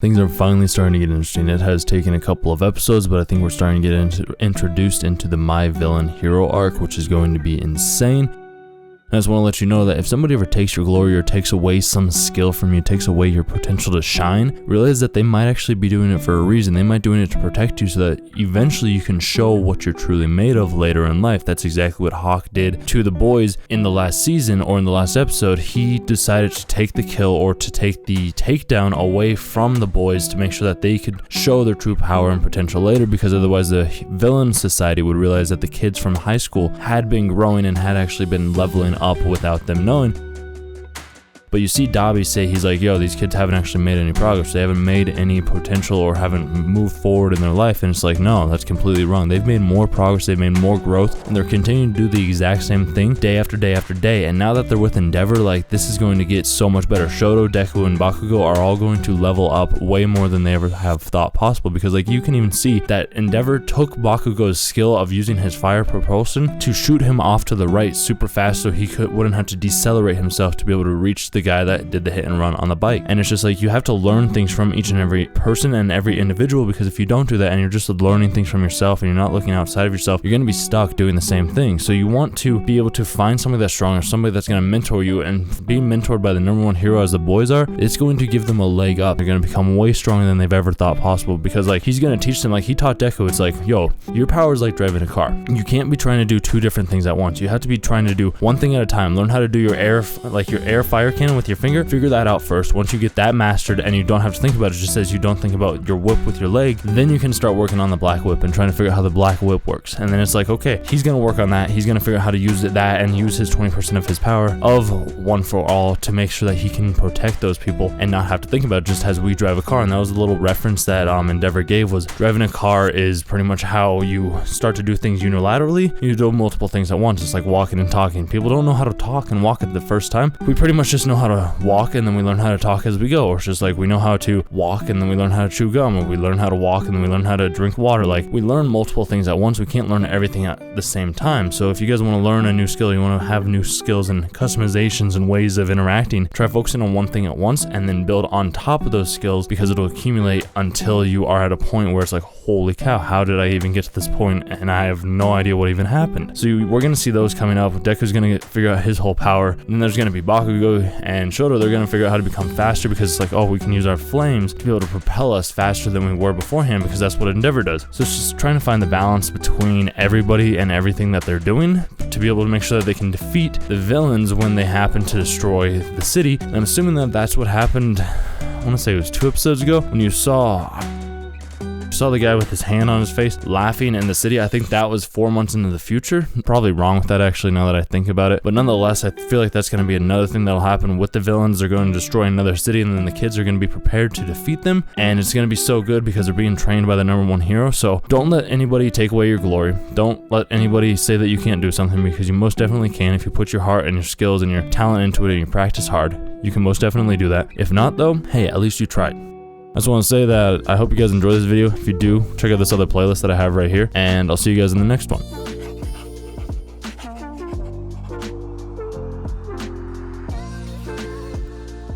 Things are finally starting to get interesting. It has taken a couple of episodes, but I think we're starting to get introduced into the My Villain Hero arc, which is going to be insane. I just want to let you know that if somebody ever takes your glory or takes away some skill from you, takes away your potential to shine, realize that they might actually be doing it for a reason. They might be doing it to protect you so that eventually you can show what you're truly made of later in life. That's exactly what Hawk did to the boys in the last season, or in the last episode. He decided to take the kill or to take the takedown away from the boys to make sure that they could show their true power and potential later, because otherwise the villain society would realize that the kids from high school had been growing and had actually been leveling up without them knowing. But you see Dabi say, he's like, yo, these kids haven't actually made any progress. They haven't made any potential or haven't moved forward in their life. And it's like, no, that's completely wrong. They've made more progress. They've made more growth. And they're continuing to do the exact same thing day after day after day. And now that they're with Endeavor, like, this is going to get so much better. Shoto, Deku, and Bakugou are all going to level up way more than they ever have thought possible. Because, like, you can even see that Endeavor took Bakugou's skill of using his fire propulsion to shoot him off to the right super fast so he wouldn't have to decelerate himself to be able to reach the guy that did the hit and run on the bike. And it's just like, you have to learn things from each and every person and every individual, because if you don't do that and you're just learning things from yourself and you're not looking outside of yourself, you're going to be stuck doing the same thing. So you want to be able to find somebody that's strong, or somebody that's going to mentor you, and being mentored by the #1 hero as the boys are, it's going to give them a leg up. They're going to become way stronger than they've ever thought possible, because like, he's going to teach them, like he taught Deku, it's like, yo, your power is like driving a car. You can't be trying to do two different things at once. You have to be trying to do one thing at a time. Learn how to do your air fire cannon with your finger. Figure that out first. Once you get that mastered and you don't have to think about it, just as you don't think about your whip with your leg, then you can start working on the black whip and trying to figure out how the black whip works. And then it's like, okay, he's going to work on that. He's going to figure out how to use that and use his 20% of his power of One for All to make sure that he can protect those people and not have to think about it, just as we drive a car. And that was a little reference that Endeavor gave, was driving a car is pretty much how you start to do things unilaterally. You do multiple things at once. It's like walking and talking. People don't know how to talk and walk at the first time. We pretty much just know how to walk, and then we learn how to talk as we go. Or it's just like, we know how to walk and then we learn how to chew gum, or we learn how to walk and then we learn how to drink water. Like, we learn multiple things at once. We can't learn everything at the same time. So if you guys want to learn a new skill, you want to have new skills and customizations and ways of interacting, try focusing on one thing at once and then build on top of those skills, because it'll accumulate until you are at a point where it's like, holy cow, how did I even get to this point? And I have no idea what even happened. So we're going to see those coming up. Deku's going to figure out his whole power. And then there's going to be Bakugou and Shoto. They're going to figure out how to become faster, because it's like, oh, we can use our flames to be able to propel us faster than we were beforehand, because that's what Endeavor does. So it's just trying to find the balance between everybody and everything that they're doing to be able to make sure that they can defeat the villains when they happen to destroy the city. And I'm assuming that that's what happened, I want to say it was 2 episodes ago, when you saw the guy with his hand on his face laughing in the city. I think that was 4 months into the future. Probably wrong with that, actually, now that I think about it. But nonetheless, I feel like that's going to be another thing that'll happen with the villains. They're going to destroy another city, and then the kids are going to be prepared to defeat them. And it's going to be so good because they're being trained by the #1 hero. So don't let anybody take away your glory. Don't let anybody say that you can't do something, because you most definitely can. If you put your heart and your skills and your talent into it and you practice hard, you can most definitely do that. If not, though, hey, at least you tried. I just want to say that I hope you guys enjoy this video. If you do, check out this other playlist that I have right here, and I'll see you guys in the next one.